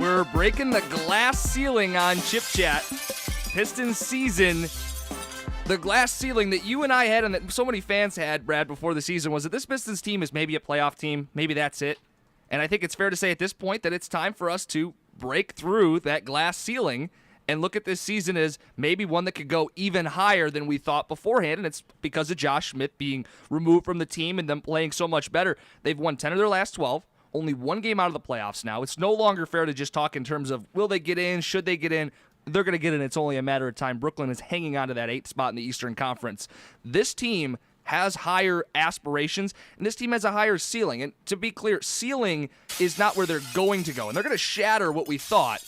We're breaking the glass ceiling on Chip Chat. Pistons season. The glass ceiling that you and I had and that so many fans had, Brad, before the season was that this Pistons team is maybe a playoff team. Maybe that's it. And I think it's fair to say at this point that it's time for us to break through that glass ceiling and look at this season as maybe one that could go even higher than we thought beforehand, and it's because of Josh Smith being removed from the team and them playing so much better. They've won 10 of their last 12, only one game out of the playoffs now. It's no longer fair to just talk in terms of will they get in, should they get in. They're going to get in. It's only a matter of time. Brooklyn is hanging on to that 8th spot in the Eastern Conference. This team has higher aspirations, and this team has a higher ceiling. And to be clear, ceiling is not where they're going to go, and they're going to shatter what we thought.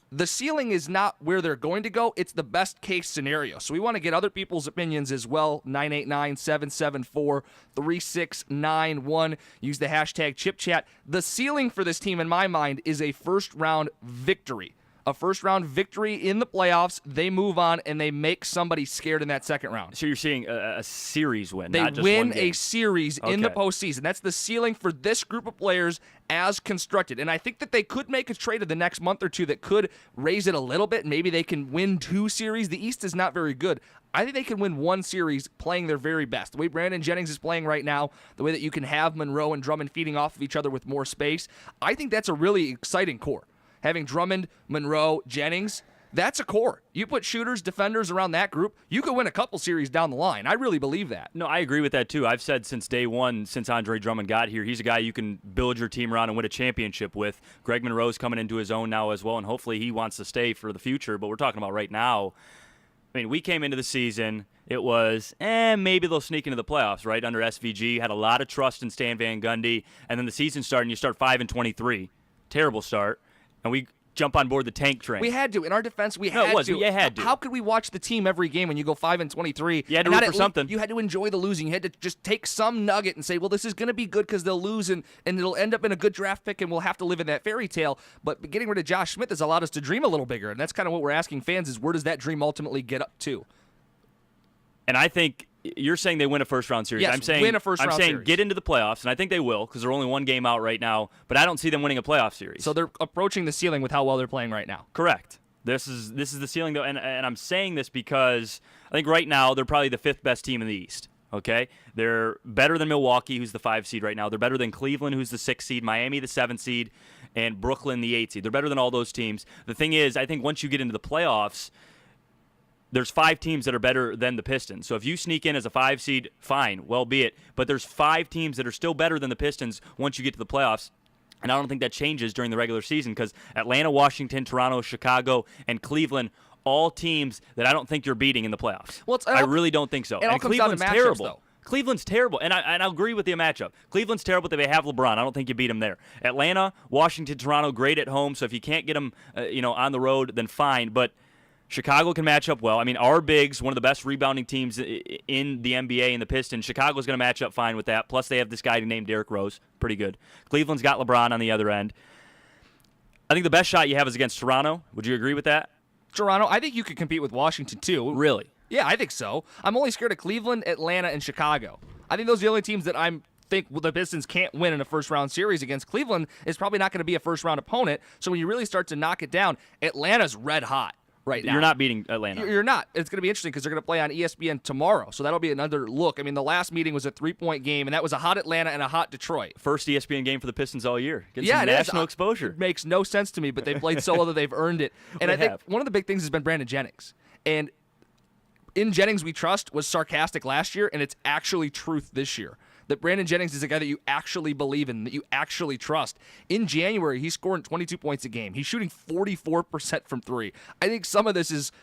The ceiling is not where they're going to go. It's the best case scenario. So we want to get other people's opinions as well. 989-774-3691. Use the hashtag ChipChat. The ceiling for this team, in my mind, is a first-round victory. A first-round victory in the playoffs, they move on, and they make somebody scared in that second round. So you're seeing a series win, they not just win one game. a series in the postseason. That's the ceiling for this group of players as constructed. And I think that they could make a trade in the next month or two that could raise it a little bit. Maybe they can win 2 series. The East is not very good. I think they can win 1 series playing their very best. The way Brandon Jennings is playing right now, the way that you can have Monroe and Drummond feeding off of each other with more space, I think that's a really exciting core. Having Drummond, Monroe, Jennings, that's a core. You put shooters, defenders around that group, you could win a couple series down the line. I really believe that. No, I agree with that, too. I've said since day one, since Andre Drummond got here, he's a guy you can build your team around and win a championship with. Greg Monroe's coming into his own now as well, and hopefully he wants to stay for the future. But we're talking about right now. I mean, we came into the season, it was, maybe they'll sneak into the playoffs, right, under SVG. Had a lot of trust in Stan Van Gundy. And then the season started, and you start 5-23. Terrible start. And we jump on board the tank train. We had to. In our defense, we had to. You had to. How could we watch the team every game when you go 5-23? You had to root for something. You had to enjoy the losing. You had to just take some nugget and say, well, this is going to be good because they'll lose and it'll end up in a good draft pick and we'll have to live in that fairy tale. But getting rid of Josh Smith has allowed us to dream a little bigger. And that's kind of what we're asking fans is where does that dream ultimately get up to? And I think you're saying they win a first-round series. Yes, I'm saying, win a first-round I'm saying series. Get into the playoffs, and I think they will because they're only one game out right now, but I don't see them winning a playoff series. So they're approaching the ceiling with how well they're playing right now. Correct. This is the ceiling, though, and I'm saying this because I think right now they're probably the 5th best team in the East. Okay? They're better than Milwaukee, who's the 5 seed right now. They're better than Cleveland, who's the 6 seed, Miami, the 7 seed, and Brooklyn, the 8 seed. They're better than all those teams. The thing is, I think once you get into the playoffs, there's 5 teams that are better than the Pistons. So if you sneak in as a 5 seed, fine, well be it. But there's 5 teams that are still better than the Pistons once you get to the playoffs. And I don't think that changes during the regular season because Atlanta, Washington, Toronto, Chicago, and Cleveland, all teams that I don't think you're beating in the playoffs. Well, I really don't think so. And Cleveland's matchups, terrible. Though. Cleveland's terrible, and I agree with the matchup. Cleveland's terrible, but they have LeBron. I don't think you beat them there. Atlanta, Washington, Toronto, great at home. So if you can't get them, on the road, then fine. But Chicago can match up well. I mean, our bigs, one of the best rebounding teams in the NBA and the Pistons. Chicago's going to match up fine with that. Plus, they have this guy named Derrick Rose. Pretty good. Cleveland's got LeBron on the other end. I think the best shot you have is against Toronto. Would you agree with that? Toronto, I think you could compete with Washington, too. Really? Yeah, I think so. I'm only scared of Cleveland, Atlanta, and Chicago. I think those are the only teams that think the Pistons can't win in a first-round series against. Cleveland is probably not going to be a first-round opponent. So when you really start to knock it down, Atlanta's red hot right now. You're not beating Atlanta. You're not. It's going to be interesting because they're going to play on ESPN tomorrow. So that'll be another look. I mean, the last meeting was a 3-point game, and that was a hot Atlanta and a hot Detroit. First ESPN game for the Pistons all year. Getting some national exposure. It makes no sense to me, but they played so well that they've earned it. And I think one of the big things has been Brandon Jennings. And in Jennings we trust was sarcastic last year, and it's actually truth this year. That Brandon Jennings is a guy that you actually believe in, that you actually trust. In January, he's scoring 22 points a game. He's shooting 44% from 3. I think some of this is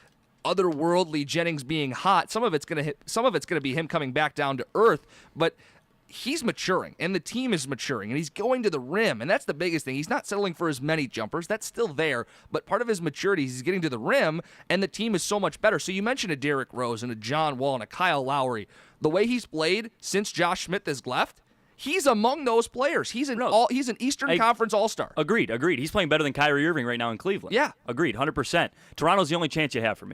otherworldly Jennings being hot. Some of it's going to be him coming back down to earth, but he's maturing, and the team is maturing, and he's going to the rim, and that's the biggest thing. He's not settling for as many jumpers. That's still there, but part of his maturity is he's getting to the rim, and the team is so much better. So you mentioned a Derrick Rose and a John Wall and a Kyle Lowry. The way he's played since Josh Smith has left, he's among those players. He's an Eastern Conference All-Star. Agreed. He's playing better than Kyrie Irving right now in Cleveland. Yeah. Agreed, 100%. Toronto's the only chance you have for me.